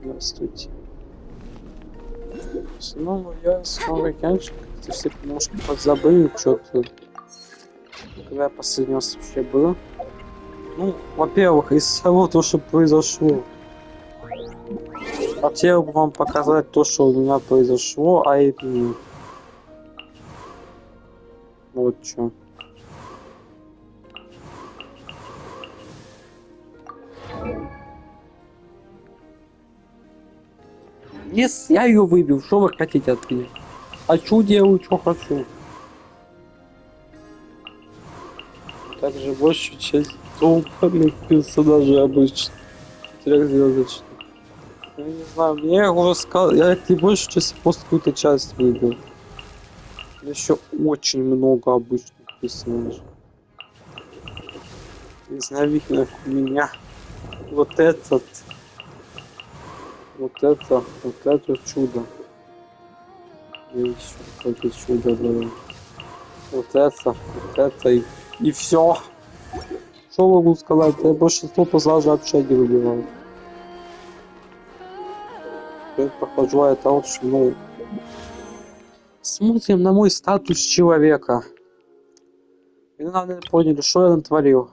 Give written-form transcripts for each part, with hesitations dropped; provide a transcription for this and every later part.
Здравствуйте. Снова я, снова Янчик. Ты все немножко подзабыли, что-то. Когда я последний раз вообще был. Ну, во-первых, из того, то, что произошло. Хотел бы вам показать то, что у меня произошло, а именно. Вот что. Yes, я ее выбил. Что вы хотите от меня? Хочу, делаю, что хочу. Также большую часть долбанных персонажей обычно. Трехзвездочных. Я не знаю, мне уже сказал, я не большую часть просто какую-то часть выбил. Еще очень много обычных персонажей. Из новинок у меня вот этот. Вот это чудо. И еще какое-то чудо было. Вот это и все. Что могу сказать? Я большинство персонажей вообще не выбиваю. Я прохожу это очень, ну... Смотрим на мой статус человека. И наверное поняли, что я натворил.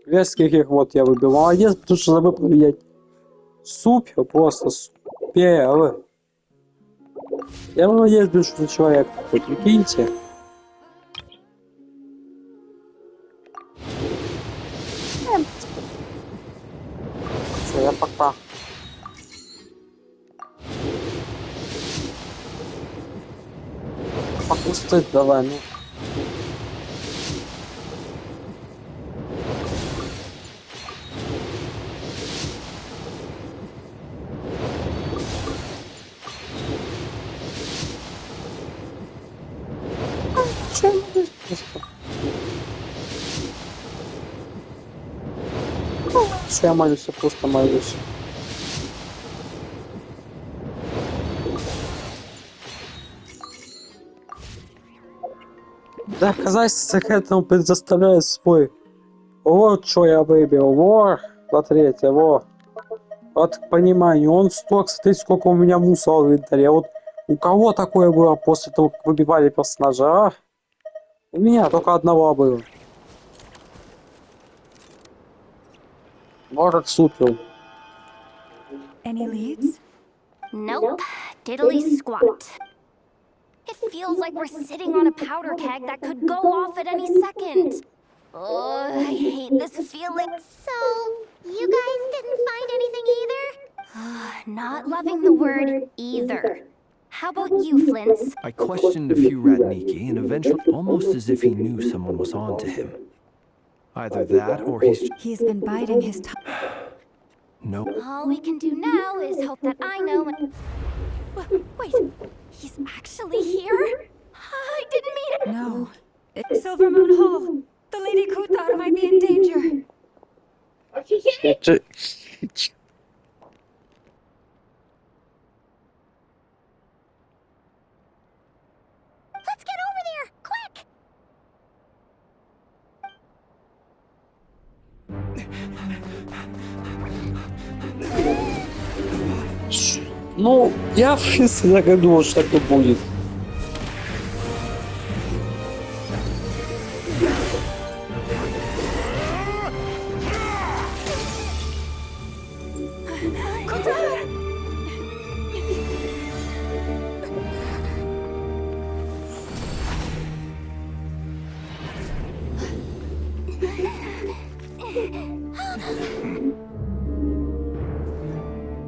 Весь каких вот я выбил. Молодец, потому что забыл поменять. Супер, просто супер. Я молодец, бешеный человек. Хоть прикиньте. Все, я пока. Попустить давай, ну. Чем здесь просто? Все, я молюсь, я просто молюсь. Доказательства к этому предоставляет свой. Вот что я выбил. Во, смотрите, во. Вот к пониманию, он столько, смотрите, сколько у меня мусора в инвентаре. Вот у кого такое было после того, как выбивали персонажа, а? У меня только одного было. Может, супер. Any leads? Nope. Diddly squat. It feels like we're sitting on a powder keg that could go off at any second. Oh, I hate this feeling. So, you guys didn't find anything either? Not loving the word either. How about you, Flint's? I questioned a few Ratniki, and eventually, almost as if he knew someone was on to him. Either that, or He's been biding his time. No. All we can do now is hope that I know and... Wait, he's actually here? I didn't mean it. No. It's Silver Moon Hall. The Lady Kutar might be in danger. Let's get over there, quick! Ну, я в принципе загадывал, что это будет.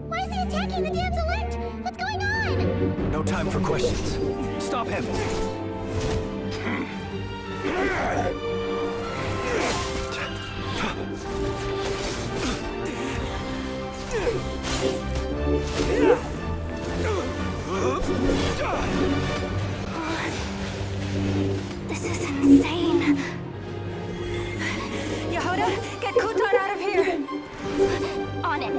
Why is he attacking the damn select? What's going on? No time for questions. Stop him! This is insane. Yehuda, get Kutar out of here. On it.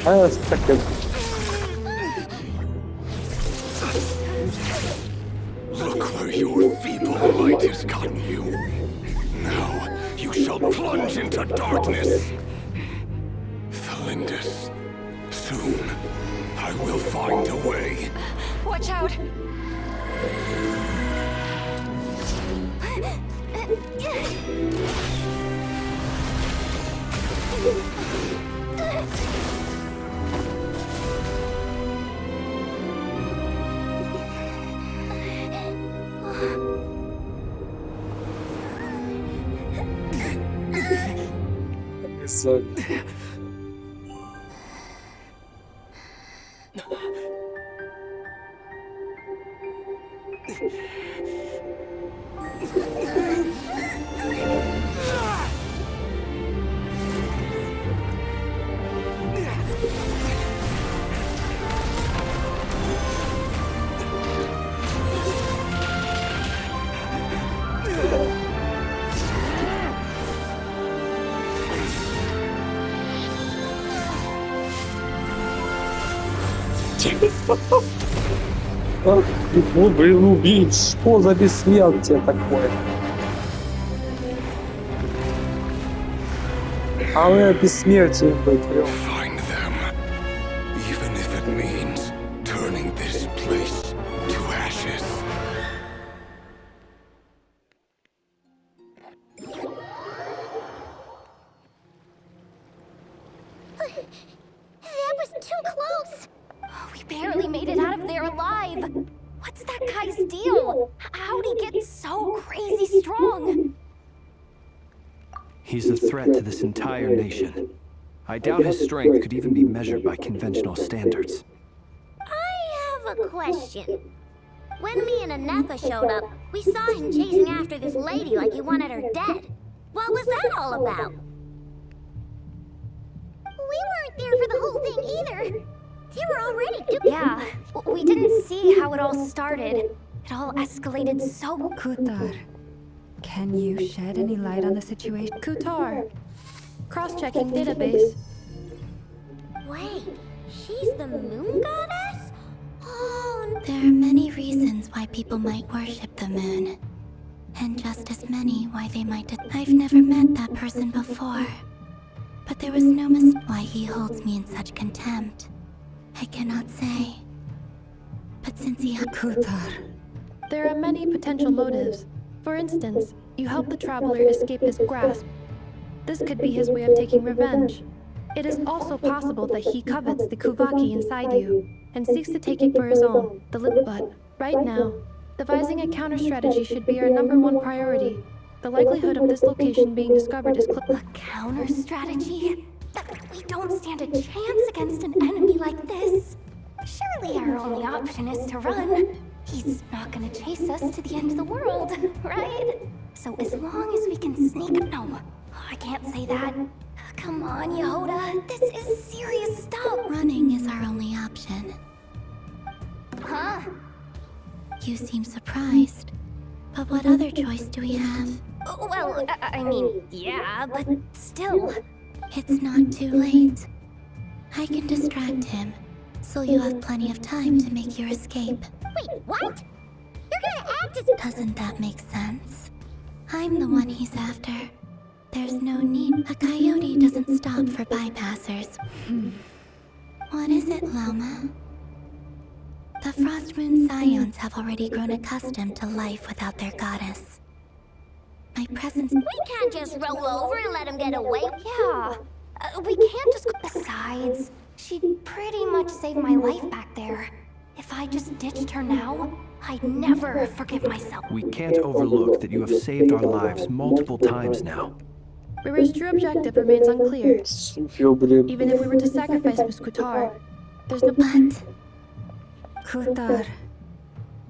А, так, has gotten you. Now you shall plunge into darkness. Thalindus, soon I will find a way. Watch out! So, блин, убить! Что за бессмертие такое? А вы о бессмертии быть, Find them, even if it means turning this place to ashes. That was too close! We barely made it out of there alive! What's that guy's deal? How'd he get so crazy strong? He's a threat to this entire nation. I doubt his strength could even be measured by conventional standards. I have a question. When me and Anefa showed up, we saw him chasing after this lady like he wanted her dead. What was that all about? We weren't there for the whole thing either. They were already doing... Yeah, we didn't see how it all started. It all escalated so... Kutar, can you shed any light on the situation? Kutar. Cross-checking database. Wait, she's the moon goddess? Oh, There are many reasons why people might worship the moon. And just as many why they might... I've never met that person before. But there was no why he holds me in such contempt. I cannot say. But since he... Kutar, There are many potential motives. For instance, you help the traveler escape his grasp. This could be his way of taking revenge. It is also possible that he covets the Kuvaki inside you and seeks to take it for his own. But right now, devising a counter-strategy should be our #1 priority. The likelihood of this location being discovered is A counter strategy? We don't stand a chance against an enemy like this. Surely our only option is to run. He's not gonna chase us to the end of the world, right? So as long as we can sneak... No, I can't say that. Come on, Yehoda. This is serious stuff. Running is our only option. Huh? You seem surprised. But what other choice do we have? Well, I mean, yeah, but still. It's not too late. I can distract him, so you have plenty of time to make your escape. wait, what? You're gonna act as... Doesn't that make sense? I'm the one he's after. There's no need. A coyote doesn't stop for bypassers. What is it, Loma? The Frost Moon Scions have already grown accustomed to life without their goddess. My presence... We can't just roll over and let him get away. Yeah, we can't just... Besides, she pretty much saved my life back there. If I just ditched her now, I'd never forgive myself. We can't overlook that you have saved our lives multiple times now. Rira's true objective remains unclear. Сука, блин. Even if we were to sacrifice Miss Kutar, there's no... But... Kutar,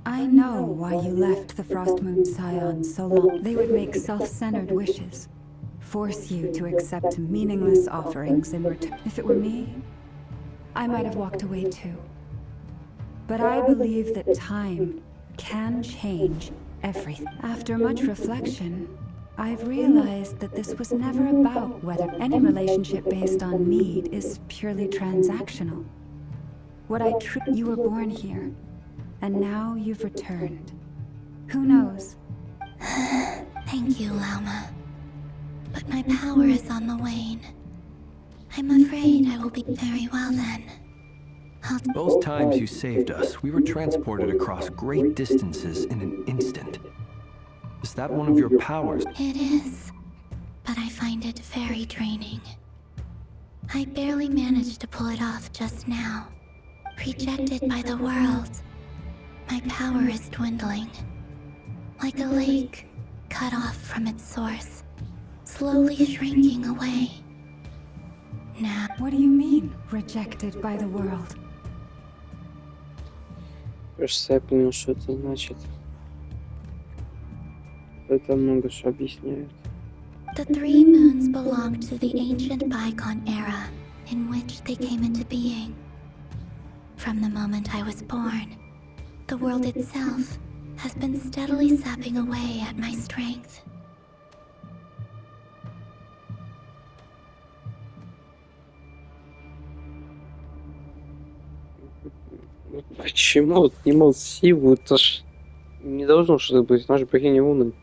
I know why you left the Frost Moon Scions so long. They would make self-centered wishes, force you to accept meaningless offerings in return. If it were me, I might have walked away too. But I believe that time can change everything. After much reflection, I've realized that this was never about whether any relationship based on need is purely transactional. You were born here, and now you've returned. Who knows? Thank you, Lauma. But my power is on the wane. I'm afraid I will be very well then. Both times you saved us, we were transported across great distances in an instant. Is that one of your powers? It is, but I find it very draining. I barely managed to pull it off just now. Rejected by the world, my power is dwindling. Like a lake cut off from its source, slowly shrinking away. Now, What do you mean, rejected by the world? Кажется, я понял, что это значит. Это много что объясняет. the 3 moons belonged to the ancient bygone era in which they came into being. From the moment I was born, the world itself has been steadily sapping away at my strength. Почему отнимал силу? Это ж не должно что-то быть, она же богиня Луны.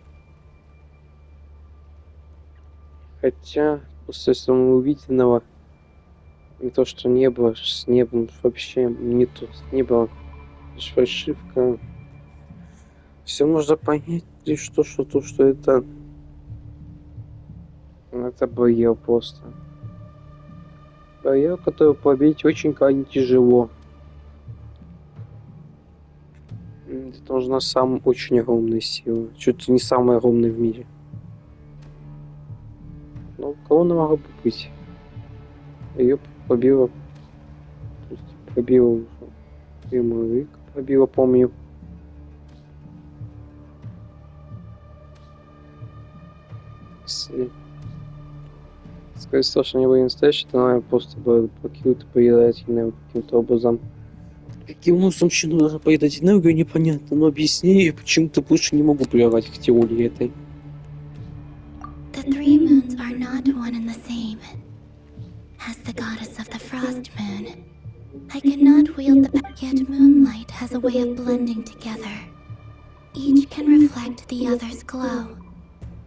Хотя, после самого увиденного, не то, что не было с небом, вообще не то, не было. Лишь фальшивка. Все можно понять, лишь то, что это барьер просто. Барьер, который победить очень крайне тяжело. Это нужна очень огромная сила. Чуть ли не самая огромная в мире. Но корона могла бы быть. Ее побила. Пробила прямой, пробила, помню. Скорее всего, что не было настоящей, то она просто была каким-то поедательным каким-то образом. Каким образом вообще нужно поедать энергию, непонятно, но объясни, я почему-то больше не могу привыкать к теории этой. The 3 moons are not one and the same. As the goddess of the frost moon, I cannot wield the yet moonlight has a way of blending together. Each can reflect the other's glow.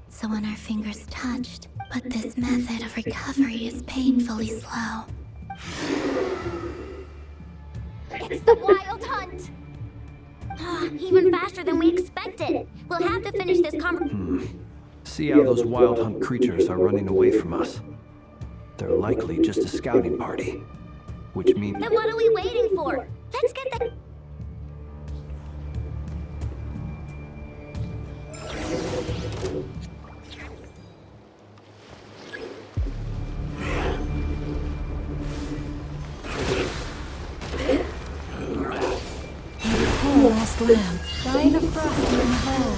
So when our fingers touched, but this method of recovery is painfully slow. It's the wild hunt! Even faster than we expected. We'll have to finish this See how those wild hunt creatures are running away from us. They're likely just a scouting party. Which means... Then what are we waiting for? Let's get the... Poor last lamb, dying of frost in the hole.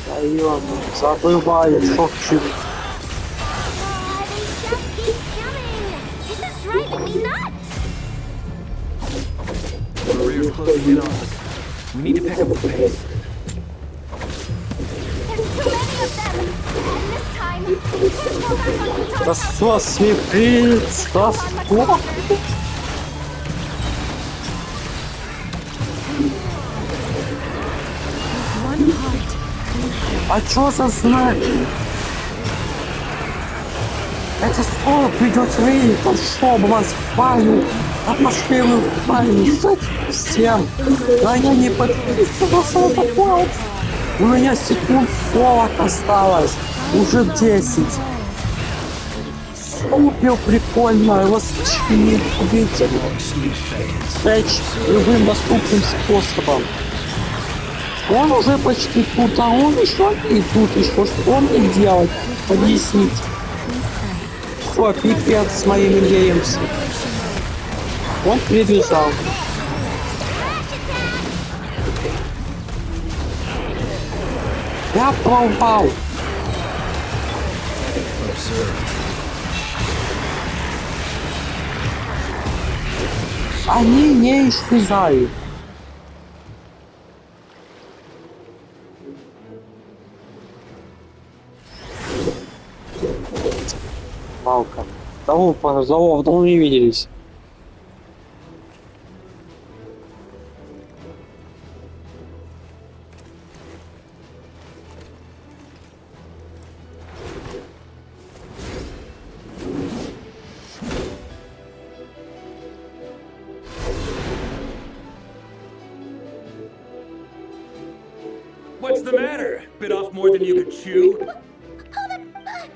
Даём, забываю, что к чему. They just keep coming! This is driving me nuts! The rear's closing in on us. We need to pick up the pace. There's too many of them! And this time, we can't fall back on Kutar's Рассос смертельц, рассос. One heart. А чё за знак? Это скоро придет время, чтобы вас палю, атмосферу палю, всем. Да я не подписывался на такое. У меня секунд 40 осталось, уже 10. Супер прикольно, расчленить убийцу. Сэч любым доступным способом. Он уже почти тут, а он еще и тут еще. Что мне делать? Объяснить. Все, пипец с моими геемсом. Он прибежал. Я пропал. Они не исчезают. Малка. Того давно не виделись. What's the matter? Bit off more than you could chew? Hold up!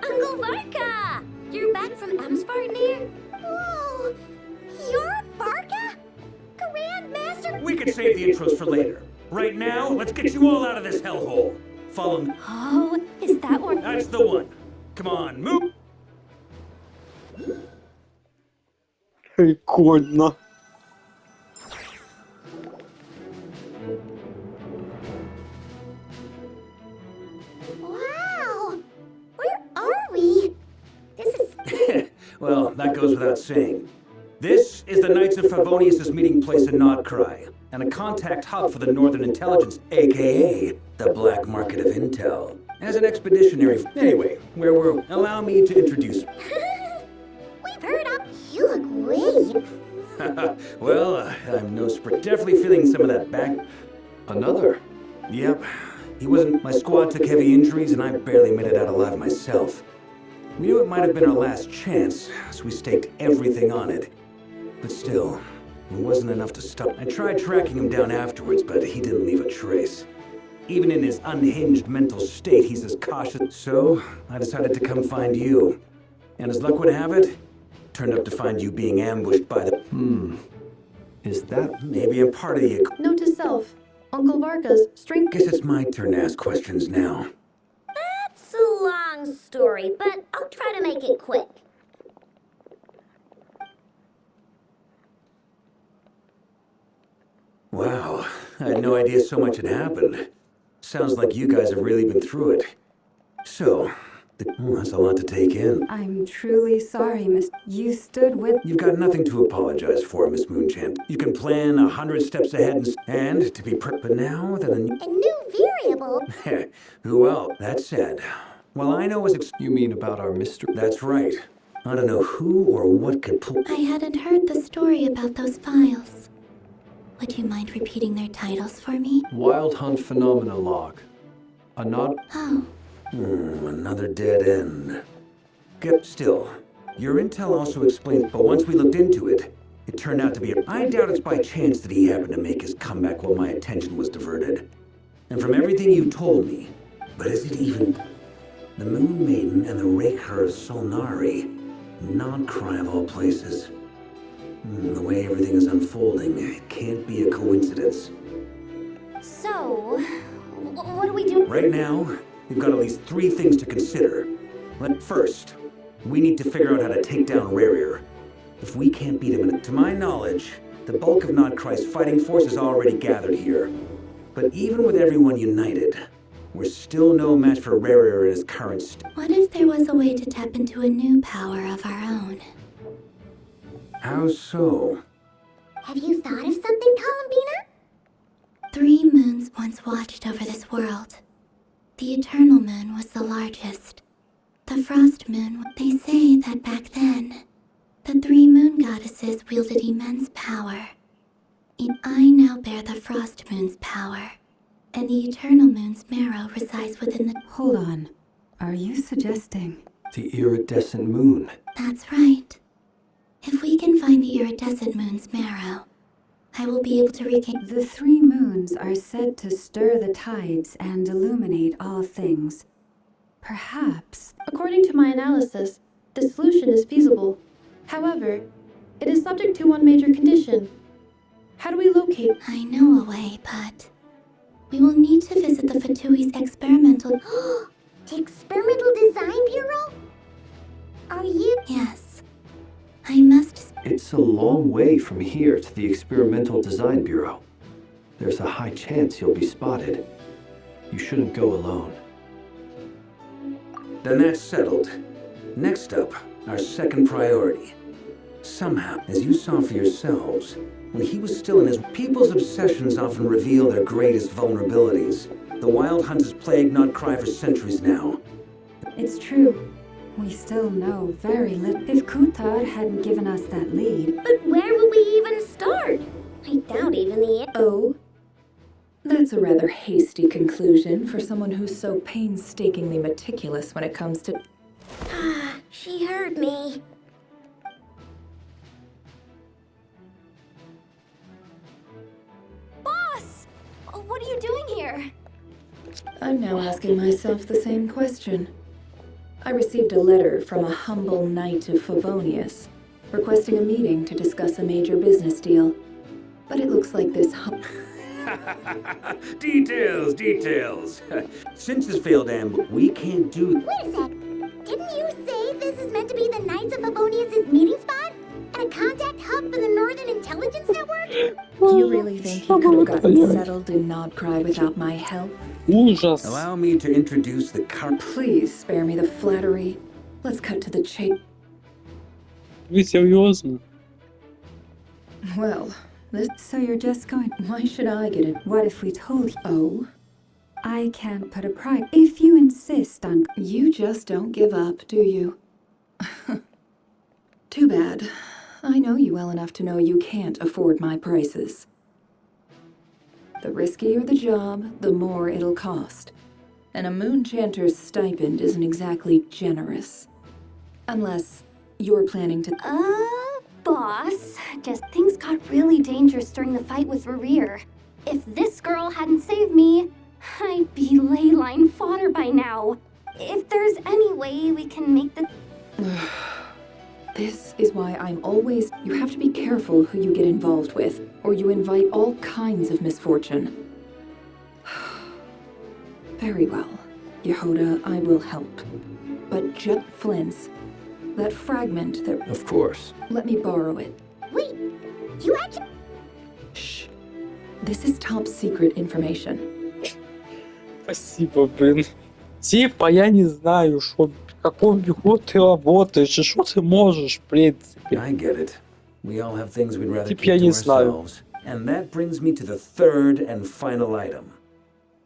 Uncle Varka! You're back from Amsvarnir? Whoa! You're Varka? Grandmaster? We could save the intros for later. Right now, let's get you all out of this hellhole. Follow me. Oh, is that one? That's the one. Come on, move. Прикольно. Wow! Where are we? This is... Well, that goes without saying. This is the Knights of Favonius' meeting place in Nodcry, and a contact hub for the Northern Intelligence, aka the Black Market of Intel. As an expeditionary... Anyway, where we're... Allow me to introduce... We've heard of... You look great. Well, I'm no spring. Definitely feeling some of that back... Another? Yep. He wasn't... My squad took heavy injuries, and I barely made it out alive myself. We knew it might have been our last chance, so we staked everything on it. But still, it wasn't enough to stop. I tried tracking him down afterwards, but he didn't leave a trace. Even in his unhinged mental state, he's as cautious. So, I decided to come find you. And as luck would have it, turned up to find you being ambushed by the... Is that... Maybe I'm part of the... Note to self, Uncle Varka's strength... Guess it's my turn to ask questions now. That's a long story, but I'll try to make it quick. Wow, I had no idea so much had happened. Sounds like you guys have really been through it. So, that's a lot to take in. I'm truly sorry, Miss. You stood with... You've got nothing to apologize for, Miss Moonchamp. You can plan 100 steps ahead and to be but now that A new variable? Well, that said, well, I know as You mean about our mystery? That's right. I don't know who or what could pull... I hadn't heard the story about those files. Would you mind repeating their titles for me? Wild Hunt Phenomena Log. A nod... Oh, Another dead end. Get still. Your intel also explains, but once we looked into it, it turned out to be I doubt it's by chance that he happened to make his comeback while my attention was diverted. And from everything you told me, but is it even... The Moon Maiden and the Raker of Solnari. Nodcry of all places. The way everything is unfolding, it can't be a coincidence. So, what do we do? Right now, we've got at least 3 things to consider. First, we need to figure out how to take down Rarir. If we can't beat him, to my knowledge, the bulk of Nodcry's fighting force is already gathered here. But even with everyone united, we're still no match for Rarir in his current state. what if there was a way to tap into a new power of our own? How so? Have you thought of something, Columbina? 3 moons once watched over this world. The Eternal Moon was the largest. The Frost Moon, they say that back then, the 3 moon goddesses wielded immense power. I now bear the Frost Moon's power, and the Eternal Moon's marrow resides within the... Hold on. Are you suggesting... The iridescent moon. That's right. If we can find the iridescent moon's marrow, I will be able to regain... The 3 moons are said to stir the tides and illuminate all things. Perhaps... According to my analysis, the solution is feasible. However, it is subject to one major condition. How do we locate... I know a way, but... We will need to visit the Fatui's experimental... The Experimental Design Bureau? Are you... Yes. I must... It's a long way from here to the Experimental Design Bureau. There's a high chance you'll be spotted. You shouldn't go alone. Then that's settled. Next up, our second priority. Somehow, as you saw for yourselves, when he was still in his... People's obsessions often reveal their greatest vulnerabilities. The Wild Hunt has plagued Nodcry for centuries now. It's true. We still know very little. If Kutar hadn't given us that lead... But where would we even start? I doubt even the... Oh? That's a rather hasty conclusion for someone who's so painstakingly meticulous when it comes to... She heard me. Boss! What are you doing here? I'm now asking myself the same question. I received a letter from a humble knight of Favonius, requesting a meeting to discuss a major business deal. But it looks like this Details, details. Since this failed ambush, we can't do... Wait a sec. Didn't you say this is meant to be the Knights of Favonius' meeting spot? And a contact hub for the Northern Intelligence Network? You really think he could have gotten settled in Nodcry without my help? Ужас. Allow me to introduce the current... Please spare me the flattery. Let's cut to the chase. Вы серьезно? Well, this... So you're just going... Why should I get it? What if we told you? Oh? I can't put a price. If you insist on... You just don't give up, do you? Too bad. I know you well enough to know you can't afford my prices. The riskier the job, the more it'll cost. And a Moonchanter's stipend isn't exactly generous. Unless you're planning to... Boss, just things got really dangerous during the fight with Rerir. If this girl hadn't saved me, I'd be ley line fodder by now. If there's any way we can make the... This is why I'm always... You have to be careful who you get involved with, or you invite all kinds of misfortune. Very well. Yehoda, I will help. But Jet Flint's... That fragment that... Of course. Let me borrow it. Wait, you actually... Shh. This is top secret information. Спасибо, блин. Типа, я не знаю, что, в каком бюро ты работаешь, и что ты можешь, в принципе. I get it. We all have things we'd rather Типа, keep я to не знаю. ourselves. And that brings me to the third and final item.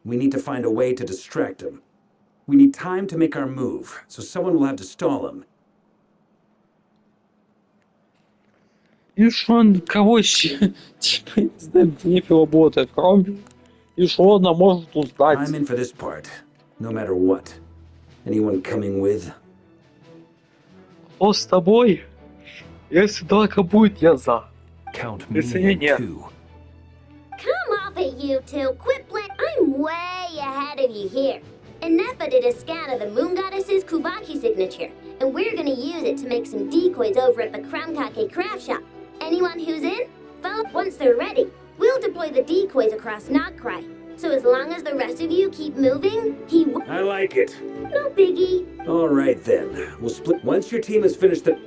We need to find a way to distract him. We need time to make our move, so someone will have to stall him. И что он, короче, типа, не знаю, где не работает, кроме... И что она может узнать? I'm in for this part, no matter what. Anyone coming with? Кто с тобой? Если драка будет, я за. Count Если me нет. too. Come off it, you two. Quit I'm way ahead of you here. Nefa did a scan of the Moon Goddess's Kuvaki signature, and we're gonna use it to make some decoys over at the Kramkake craft shop. Anyone who's in? Follow once they're ready. We'll deploy the decoys across Notcry. So as long as the rest of you keep moving, he will... I like it. No biggie. All right then. We'll split once your team has finished the...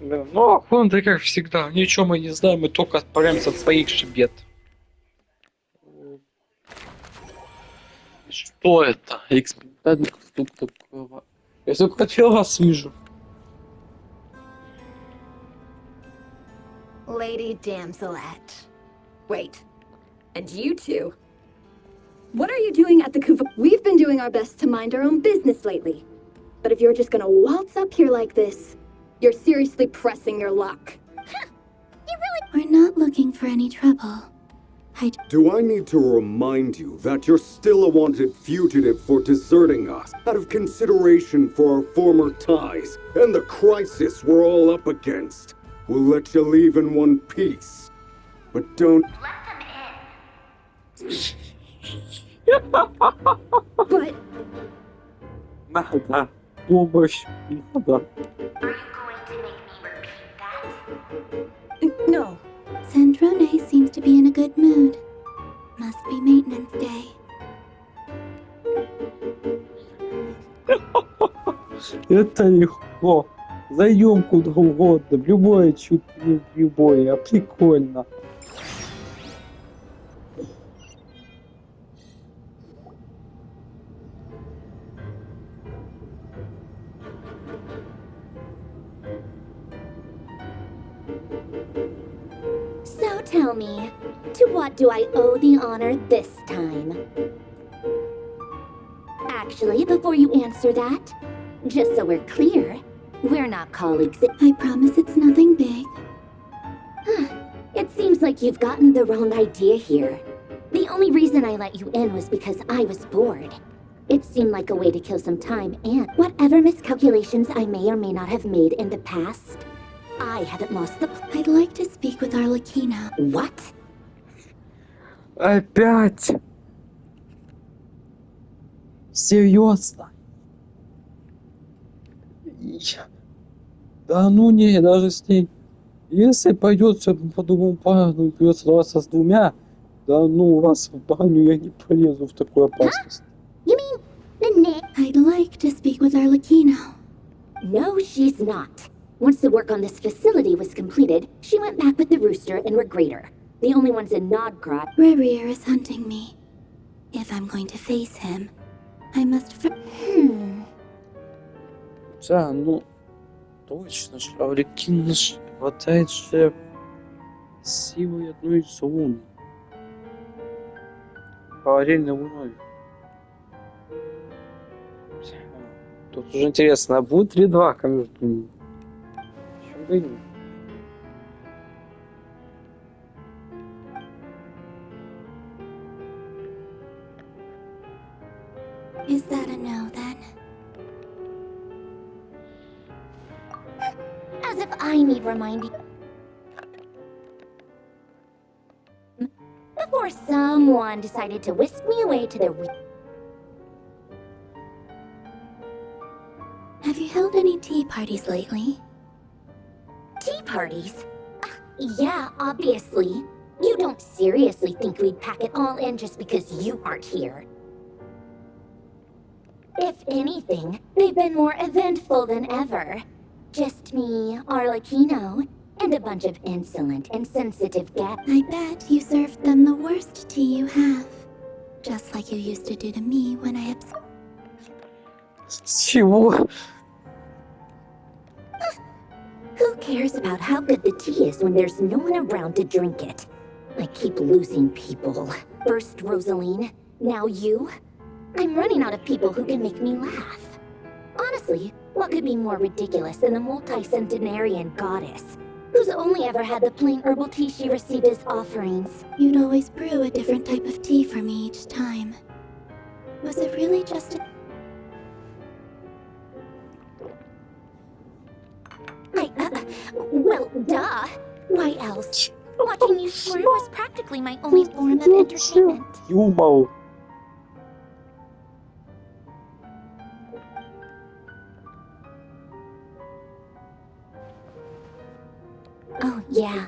Ну, а Хонда, как всегда, ничего мы не знаем, мы только отправляемся от своих же бед. Что это? Экспериментальный конструктор. Я только первый раз вижу. Lady Damselette. Wait. And you two? What are you doing at the We've been doing our best to mind our own business lately. But if you're just gonna waltz up here like this, you're seriously pressing your luck. Huh. You really... We're not looking for any trouble. Do I need to remind you that you're still a wanted fugitive for deserting us out of consideration for our former ties and the crisis we're all up against? We'll let you leave in one piece, but don't... Let them in. But... Надо. Помощь. Надо. Are you going to make me repeat that? No. Sandrone seems to be in a good mood. Must be maintenance day. Это легко. Зайдем куда угодно, в любое чуть не в любое, прикольно. So tell me, to what do I owe the honor this time? Actually, before you answer that, just so we're clear, we're not colleagues. I promise it's nothing big. It seems like you've gotten the wrong idea here. The only reason I let you in was because I was bored. It seemed like a way to kill some time and whatever miscalculations I may or may not have made in the past. I haven't lost the... I'd like to speak with Arlecchino. What? Опять? Серьезно? Да ну не, даже с ней. Если пойдет все по другому плану, придется драться с двумя, да ну вас в баню я не полезу в такую опасность. You mean the Nick? I'd like to speak with Arlecchino. No, she's not. Once the work on this facility was completed, she went back with the Rooster and Regrator, the only ones in Nodgrot. Rerir is hunting me. If I'm going to face him, I must Да, ну точно ж, Арлекин ж хватает же силой одной из лун. Параллельной луной. Тут уже интересно, а будет ли драка между ними? Почему бы и нет? Is that a no then? As if I need reminding. Before someone decided to whisk me away to their Have you held any tea parties lately? tea parties. Yeah, obviously. You don't seriously think we'd pack it all in just because you aren't here. If anything, they've been more eventful than ever. Just me, Arlecchino, and a bunch of insolent, insensitive guests. I bet you served them the worst tea you have. Just like you used to do to me when I Чего? Who cares about how good the tea is when there's no one around to drink it? I keep losing people. First Rosaline, now you. I'm running out of people who can make me laugh. Honestly, what could be more ridiculous than the multi-centenarian goddess, who's only ever had the plain herbal tea she received as offerings? You'd always brew a different type of tea for me each time. Was it really just a... Well, duh. Why else? Watching you squirm was practically my only form of entertainment. Юмор. Oh, yeah.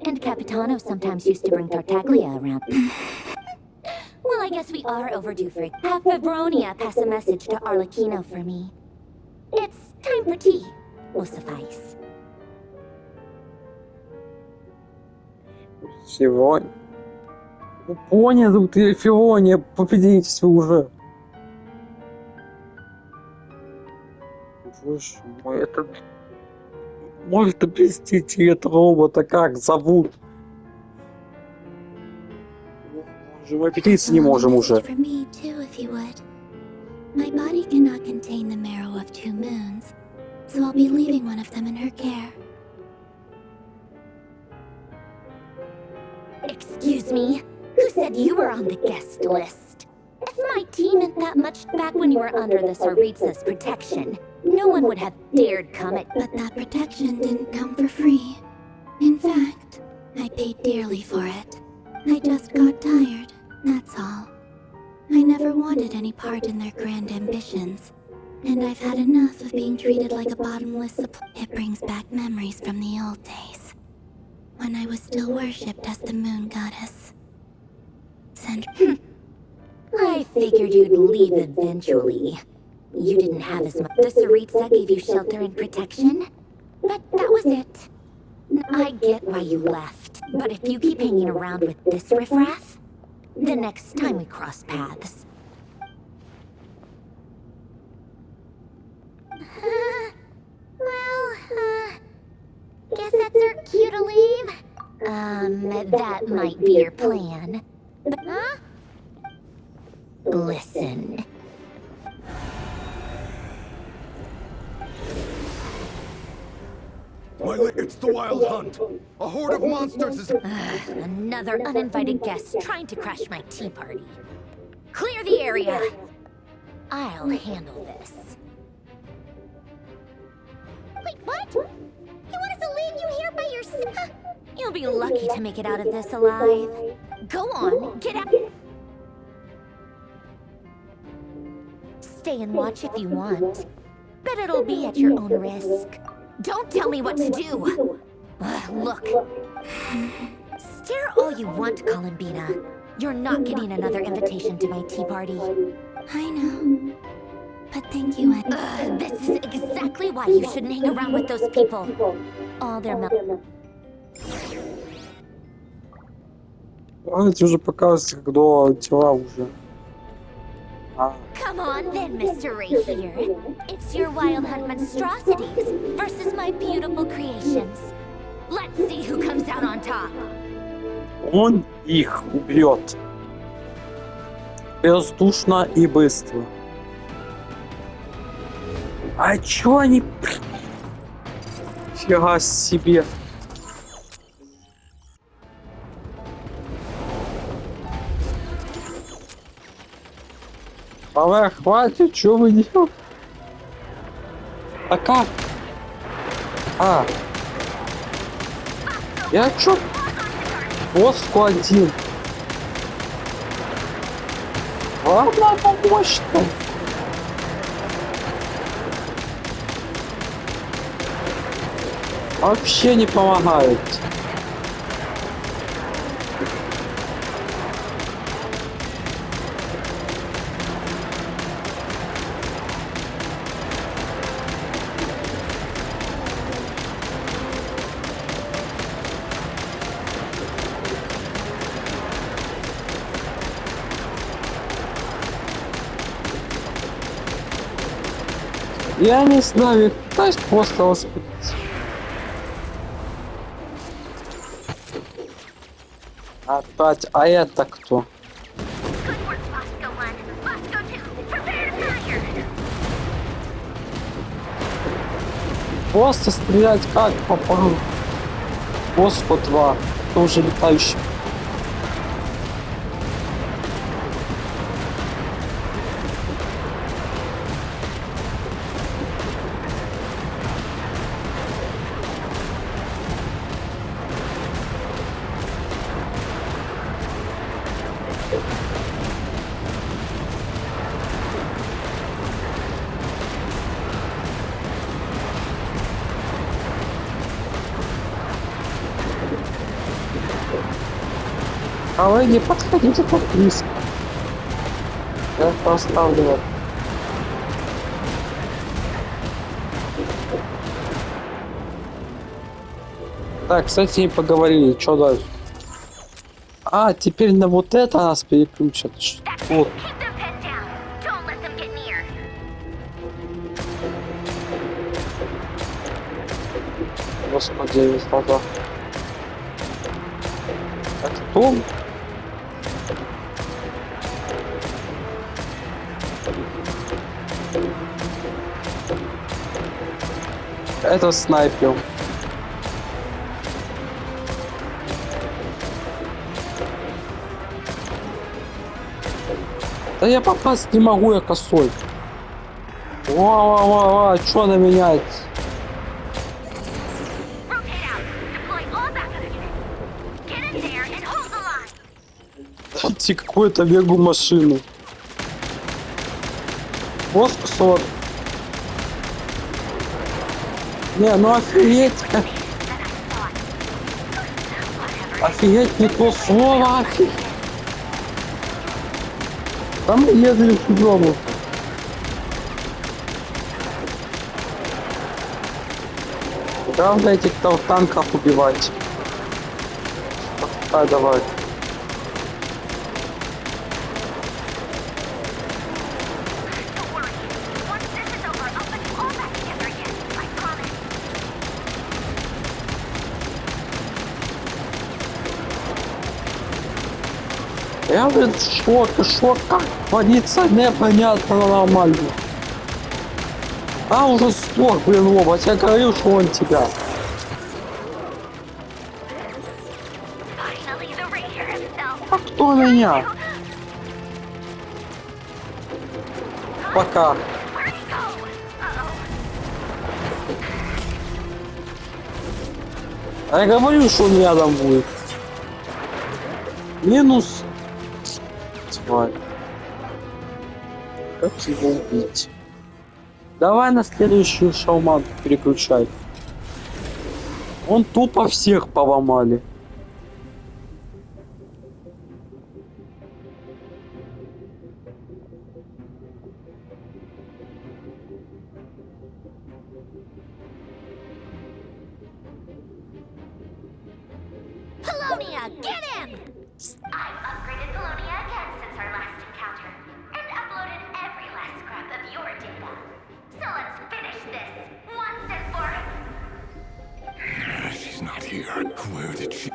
And Capitano sometimes used to bring Tartaglia around. Well, I guess we are overdue for it. Have Fabronia pass a message to Arlecchino for me. It's time for tea. Will suffice. Филония. Ну понял, ты Филония, победитесь вы уже. Боже мой, это... Может, объясните этого робота, как зовут? Боже, мы аппетиться не можем уже. For me too, if you would. My body cannot contain the marrow of 2 moons, so I'll be leaving one of them in her care. Excuse me? Who said you were on the guest list? If my tea meant that much back when you were under the Tsaritsa's protection, no one would have dared come at... But that protection didn't come for free. In fact, I paid dearly for it. I just got tired, that's all. I never wanted any part in their grand ambitions, and I've had enough of being treated like a bottomless supply. It brings back memories from the old days, when I was still worshipped as the moon goddess. I figured you'd leave eventually. You didn't have as much. The Tsaritsa gave you shelter and protection, but that was it. I get why you left, but if you keep hanging around with this riffraff, the next time we cross paths... guess that's our cue to leave? That might be your plan. But, huh? Listen. It's the Wild Hunt. A horde of monsters is... Another uninvited guest trying to crash my tea party. Clear the area. I'll handle this. Wait, what? You want us to leave you here by yourself? You'll be lucky to make it out of this alive. Go on, get out. Stay and watch if you want, but it'll be at your own risk. Don't tell me what to do. Look. Stare all you want, Columbina. You're not getting another invitation to my tea party. I know. But thank you, This is exactly why you shouldn't hang around with those people. All their Давайте уже показывайте, когда дела уже. Come on then, Mr. Right here. It's your wild hunt monstrosities versus my beautiful creations. Let's see who comes out on top. Он их убьет. Бездушно и быстро. А чё они... Фига себе. Давай, хватит, чё вы делаете? А как? Я чё? Воску один. Ладно, помощь-то. Вообще не помогает. Я не знаю, пытаюсь просто воспитать. Опять, а это кто? Просто стрелять как попал. Боско 2, тоже летающий. А вы не подходите так близко. Я поставлю вот. Так, кстати, не поговорили, что дальше? А, теперь на вот это нас переключат. Вот. Господи, весь глаза. Это кто? Это снайпер. Да я попасть не могу, я косой. Ва-ва-ва-ва, чё она меняет? Дайте какую-то вегу машину. Воск 40. Не, ну офигеть. Офигеть, не то слово, офигеть. Там мы ездили в фигуру. Правда этих танков убивать. А, давай. Я, блин, шок, как творится, непонятно, нормально. А, уже сдох, блин, оба, я говорил, что он тебя. А кто меня? Пока. А я говорю, что он рядом будет. Минус. Тварь. Как его убить? Давай на следующую шалманку переключай. Он тупо всех поломали. Polonia, get him! I've upgraded Polonia again since our last encounter, and uploaded every last scrap of your data. So let's finish this, once and for all. She's not here. Where did she...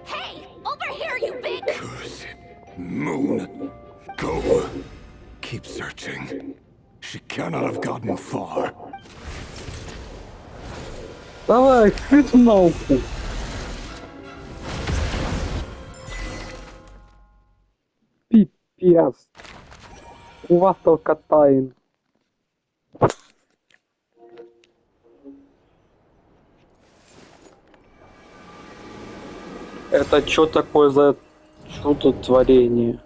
Hey, over here, you big... Curse it. Moon. Go. Keep searching. She cannot have gotten far. Давай, к науку. Пипец. У вас только тайн. Это что такое за чудо-творение?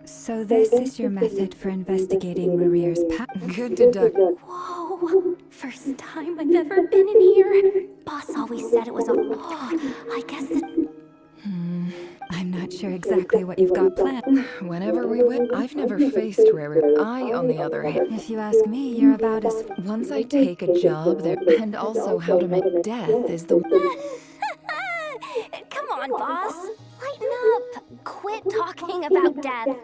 So this is your method for investigating Maria's past. Good deduction. Whoa! First time I've ever been in here. Boss always said it was a. Oh, I guess it. I'm not sure exactly what you've got planned. Whenever we went, I've never faced Rare. I, on the other hand, If you ask me, you're about as. once I take a job there, and also how to make death is the. Come on, boss. Lighten up. Quit talking about death.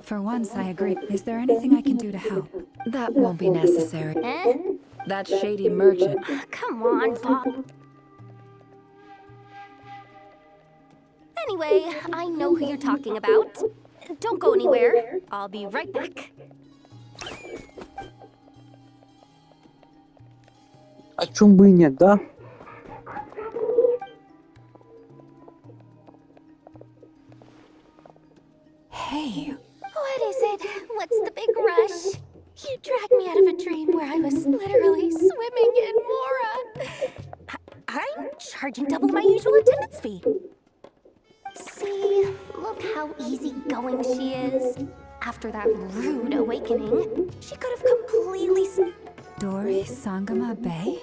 For once, I agree. Is there anything I can do to help? That won't be necessary. Eh? That shady merchant. Come on, Bob. Anyway, I know who you're talking about. Don't go anywhere. I'll be right back. О чем бы и нет, да? Hey, What is it? What's the big rush? You dragged me out of a dream where I was literally swimming in Mora. I'm charging double my usual attendance fee. See, look how easygoing she is. After that rude awakening, she could have completely... Dory Sangama Bay?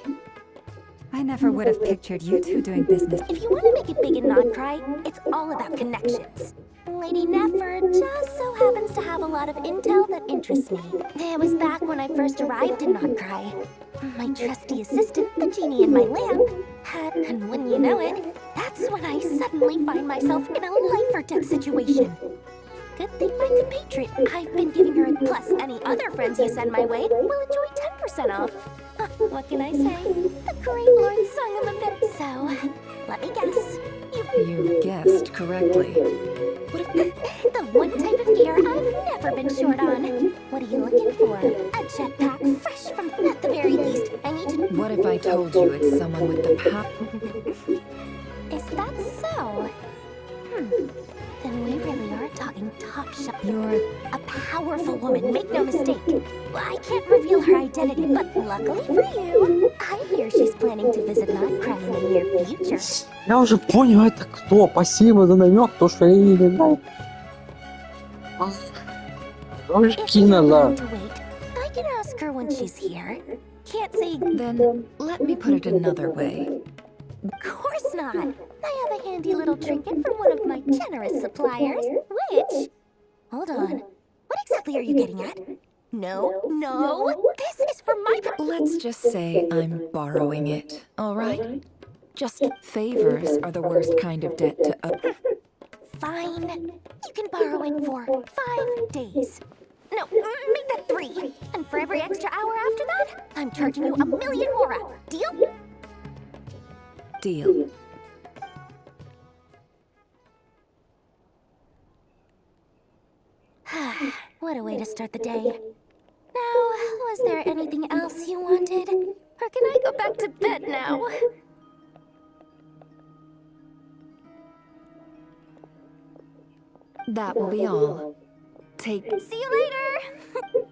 I never would have pictured you two doing business. If you want to make it big and not cry, it's all about connections. Lady Nefer just so happens to have a lot of intel that interests me. It was back when I first arrived in Not Cry. My trusty assistant, the genie in my lamp, had, and wouldn't you know it, that's when I suddenly find myself in a life-or-death situation. Good thing my compatriot I've been giving her, plus any other friends you send my way, will enjoy 10% off. What can I say? The great Lord sung him a bit. So, let me guess. You guessed correctly. The one type of gear I've never been short on. What are you looking for? A jetpack fresh from, at the very least. I need to... What if I told you it's someone with the power? Is that so? Then we really are talking top shelf. You're. A powerful woman, make no mistake. I can't reveal her identity, but luckily for you, I hear she's planning to visit Not Cry in the near future. Я уже понял, это кто. Спасибо за намек, то что я не знаю. Уже If you're кинула. willing to wait, I can ask her when she's here. Can't say... Then let me put it another way. Of course not. I have a handy little trinket from one of my generous suppliers, which... Hold on. What exactly are you getting at? No. This is for my... Let's just say I'm borrowing it, all right? Just favors are the worst kind of debt to Fine. You can borrow it for 5 days. No, make that 3. And for every extra hour after that, I'm charging you 1,000,000 more. Deal? Deal. What a way to start the day. Now, was there anything else you wanted? Or can I go back to bed now? That will be all. See you later!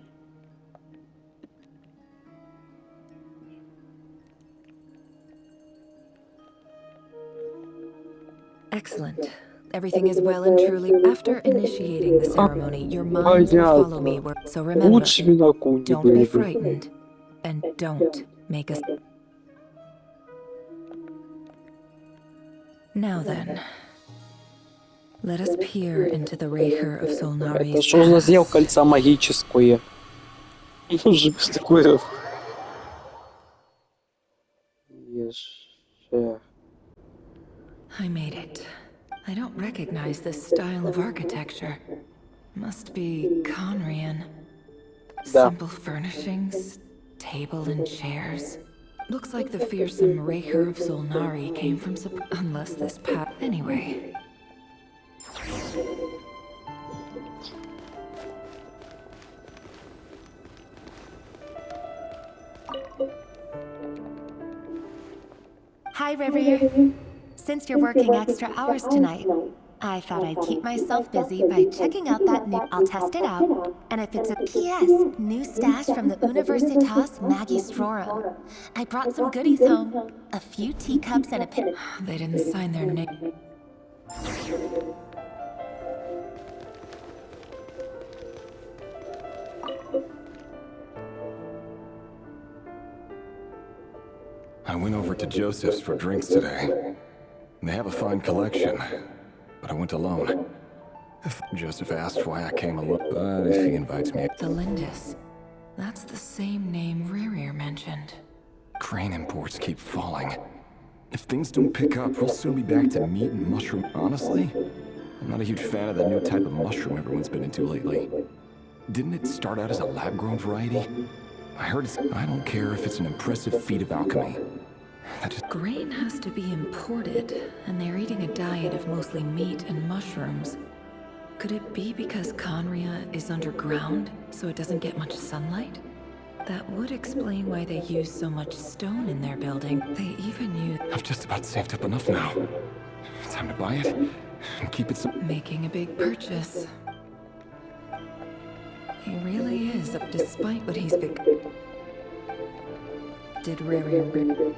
Excellent. Everything is well and truly. After initiating the ceremony, your minds will follow me. So remember, Лучше бы на куне don't были be бы. frightened, and don't make us. Now then, let us peer into the Raker of Это Solnari's что за past. зеркальце магическое? Ну же такое. Еше. I made it. I don't recognize this style of architecture. Must be Conrian. Да. Simple furnishings, table and chairs. Looks like the fearsome Raker of Solnari came from unless this path. Anyway. Hi, River. Since you're working extra hours tonight, I thought I'd keep myself busy by checking out that new... I'll test it out. And if it's a PS, new stash from the Universitas Magistrorum. I brought some goodies home. A few teacups and a pin... They didn't sign their name. I went over to Joseph's for drinks today. They have a fine collection, but I went alone. If Joseph asked why I came alone, but if he invites me... The Lindis. That's the same name Rerir mentioned. Crane imports keep falling. If things don't pick up, we'll soon be back to meat and mushroom. Honestly, I'm not a huge fan of that new type of mushroom everyone's been into lately. Didn't it start out as a lab-grown variety? I heard it's... I don't care if it's an impressive feat of alchemy. Grain has to be imported, and they're eating a diet of mostly meat and mushrooms. Could it be because Conria is underground, so it doesn't get much sunlight? That would explain why they use so much stone in their building. They even use... I've just about saved up enough now. Time to buy it and keep it... Making a big purchase. He really is, despite what he's big... Did Rerir...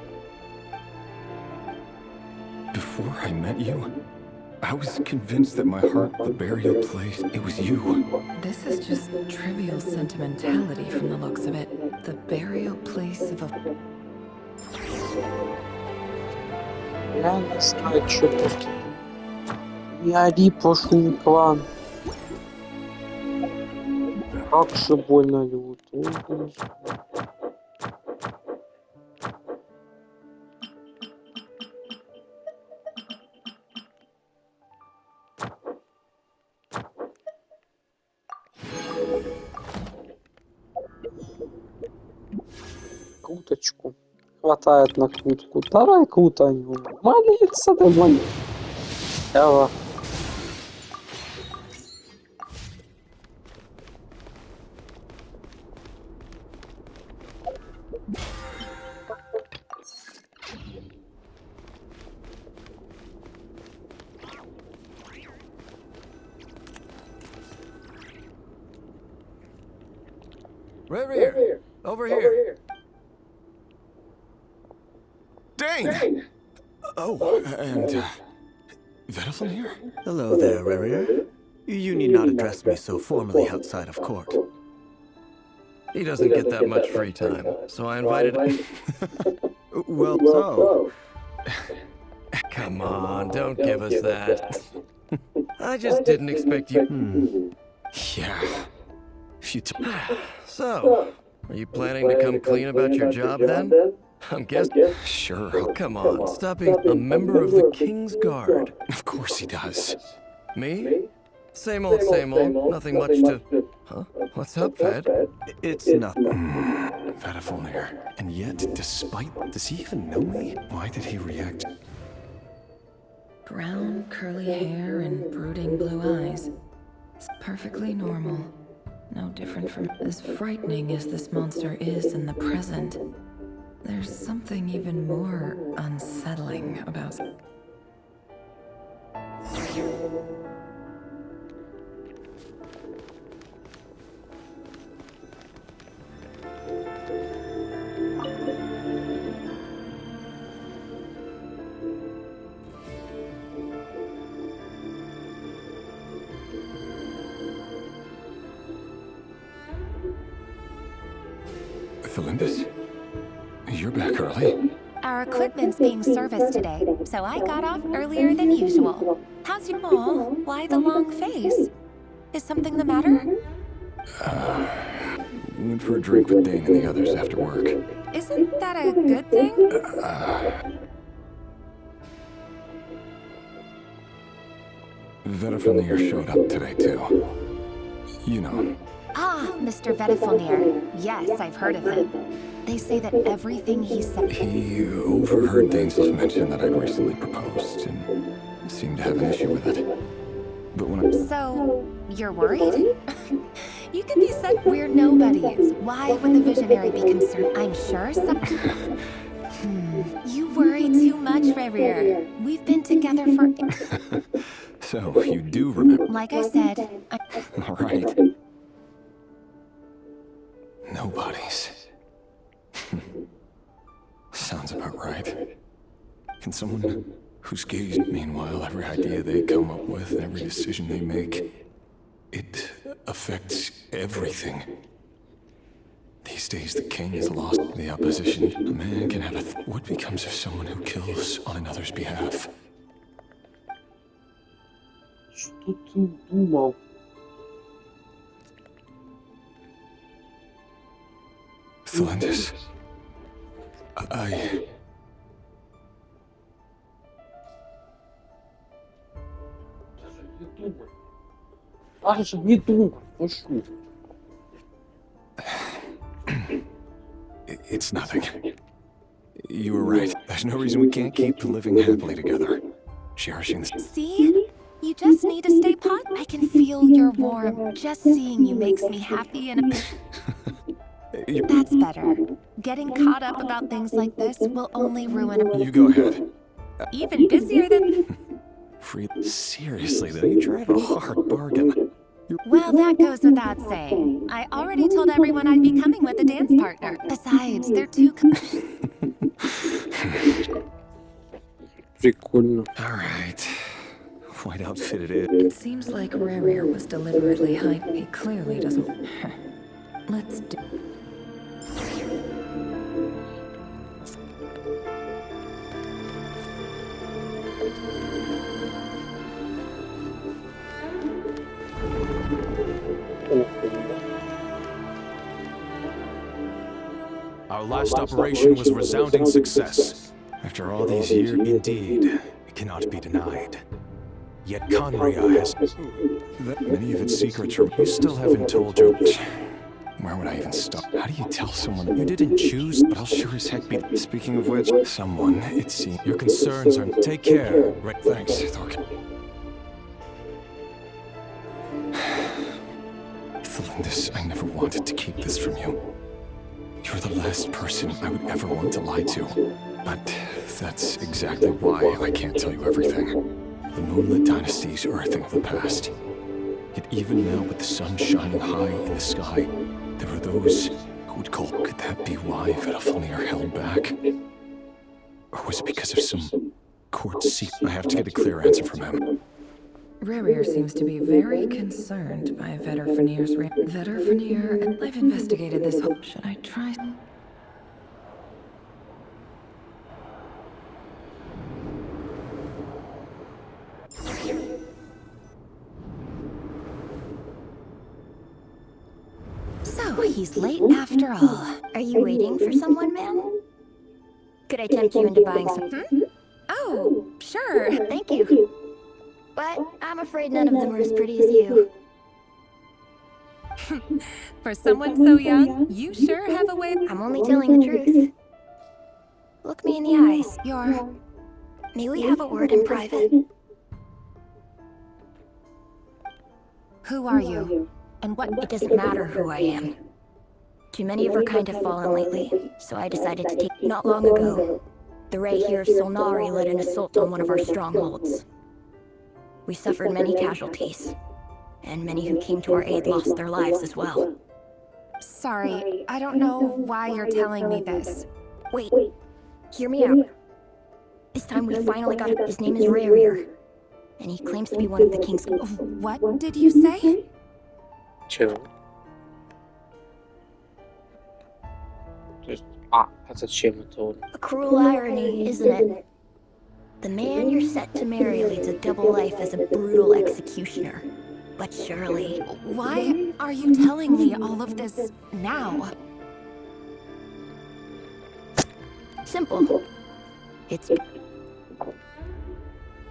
Before I met you, I was convinced that my heart, the burial place, it was you. This is just trivial sentimentality from the looks of it. The burial place of a... Я не знаю, что тут. Я Ри пошел в клан. Как же больно люто. Круточку. Хватает на крутку. Давай крутанем. Молиться, да молиться. Давай. Rerir, over here. Dane! Oh, and, Vedaflin here? Hello there, Rerir. You need not address me so formally outside of court. He doesn't get that much free time, so I invited him. Well, so... Come on, don't give us that. I just didn't expect you... Yeah. So, are you planning to come clean about your job then? I'm guessing... Sure. Come on, stop being a member of the King's Guard. Of course he does. Me? Same old, nothing much to... Huh? What's up, Ved? It's nothing. Vedaflin. And yet, despite... Does he even know me? Why did he react? Brown, curly hair and brooding blue eyes. It's perfectly normal. No different from... As frightening as this monster is in the present, there's something even more unsettling about... Felindis? You're back early? Our equipment's being serviced today, so I got off earlier than usual. How's your... Oh, why the long face? Is something the matter? Went for a drink with Dane and the others after work. Isn't that a good thing? Vedafamir showed up today, too. You know. Ah, Mr. Vedafamir. Yes, I've heard of him. They say that everything he said... He overheard Dane's mention that I'd recently proposed and seemed to have an issue with it. But when I... So, you're worried? You could be such weird nobodies. Why would the visionary be concerned? I'm sure some... You worry too much, Rerir. We've been together for... So, you do remember... Like I said, All right. Nobody's. Sounds about right. Can someone who's gauged, meanwhile, every idea they come up with, every decision they make, it affects everything. These days, the king is lost. The opposition. A man can have a... What becomes of someone who kills on another's behalf? Что ты думал? Felindis. Даже не думай, прошу. It's nothing. You were right. There's no reason we can't keep living happily together. Cherishing this. see? You just need to stay pot. I can feel your warmth. Just seeing you makes me happy and... That's better. Getting caught up about things like this will only ruin a... You go ahead. Even busier than... Seriously, though, you drive a hard bargain. Well, that goes without saying. I already told everyone I'd be coming with a dance partner. Besides, they're too... Прикольно. All right. White outfit it is. It seems like Rerir was deliberately hiding. He clearly doesn't... Let's do... Our last operation was a resounding success. After all these years, Indeed, it cannot be denied. Yet Conria has... That many of its secrets are... You still haven't told your... Where would I even start? How do you tell someone... You didn't choose, But I'll sure as heck be... Speaking of which, someone, it seems... your concerns are... Take care. Right. Thanks, Thork. Felindis, I never wanted to keep this from you. You're the last person I would ever want to lie to. But that's exactly why I can't tell you everything. The Moonlit Dynasty's are a thing of the past. Yet even now, with the sun shining high in the sky, there are those who would call... Could that be why Vedafamir held back? Or was it because of some court secret? I have to get a clear answer from him. Rerir seems to be very concerned by Vedafamir's... Vedafamir... I've investigated this whole... Should I try... So, he's late after all. Are you waiting for someone, ma'am? Could I tempt you into buying some? Oh, sure. Thank you. But I'm afraid none of them are as pretty as you. For someone so young, you sure have a way... I'm only telling the truth. Look me in the eyes. You're... May we have a word in private? Who are you? And what... It doesn't matter who I am. Too many of our kind have fallen lately, so I decided to take... Not long ago, the Ray here of Solnari led an assault on one of our strongholds. We suffered many casualties, and many who came to our aid lost their lives as well. Sorry, I don't know why you're telling me this. Wait, hear me out. This time we finally got him. His name is Rarier. And he claims to be one of the king's... What did you say? Чего? То есть, а зачем это он? A cruel irony, isn't it? The man you're set to marry leads a double life as a brutal executioner. But surely... Why are you telling me all of this now? Simple. It's...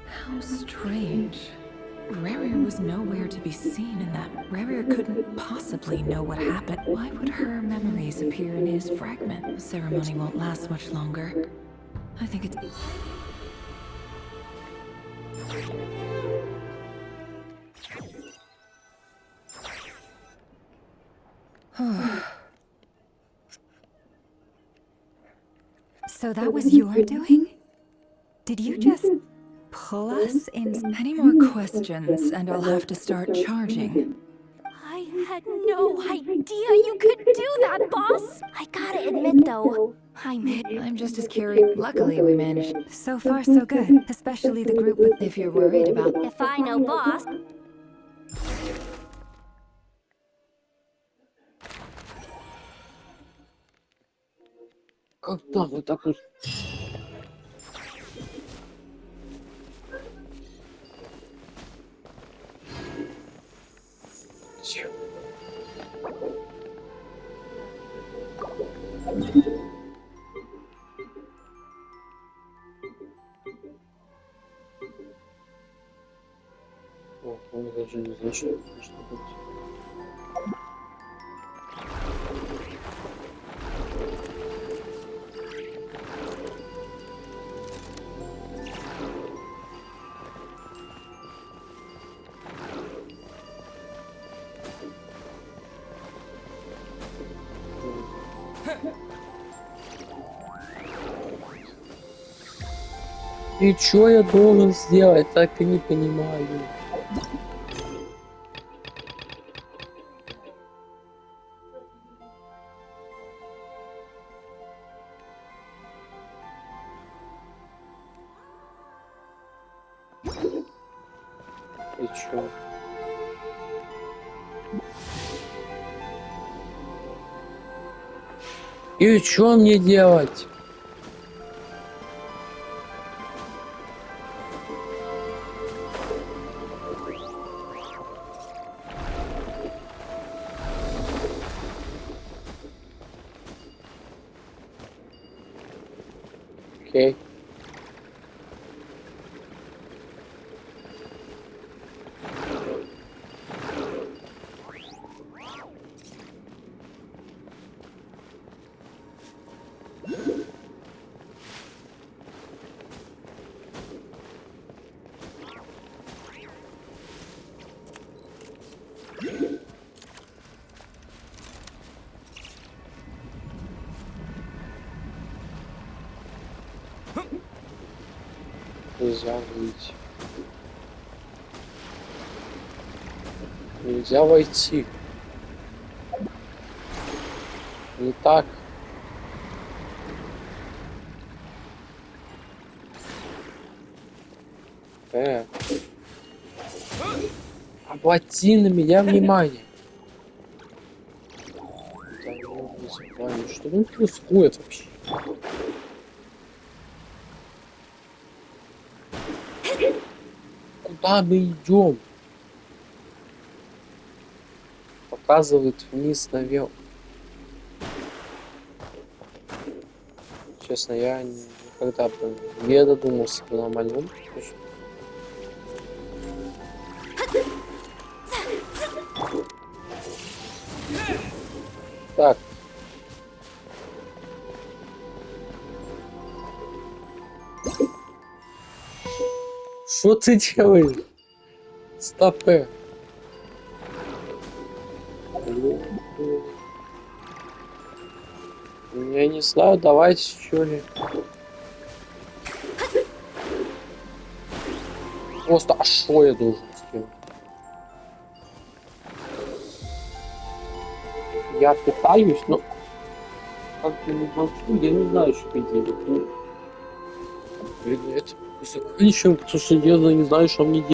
How strange. Rarier was nowhere to be seen in that. Rarier couldn't possibly know what happened. Why would her memories appear in his fragment? The ceremony won't last much longer. I think it's... So that was your doing? Did you just pull us in? Any more questions, and I'll have to start charging. I had no idea you could do that, boss! I gotta admit, though, I'm just as curious. Luckily, we managed. So far, so good. Especially the group with... If you're worried about... If I know boss... Когда вы такой... Чё? О, он даже не знает, что быть. И что я должен сделать, так и не понимаю. И чё? И чё мне делать? Окей. Нельзя выйти. Нельзя войти. Не так. Обрати на меня внимание. Да, не знаю, что там происходит вообще. Куда мы идем? Показывает вниз наверх. Честно, я никогда бы не додумался бы нормально. Так. Что ты делаешь? Стопэ. Я не знаю, давайте что ли. Просто, а что я должен сделать? Я пытаюсь, но как-то не могу, я не знаю, что делать. Ну, блин, это заканчиваем, потому что я не знаю, что мне делать.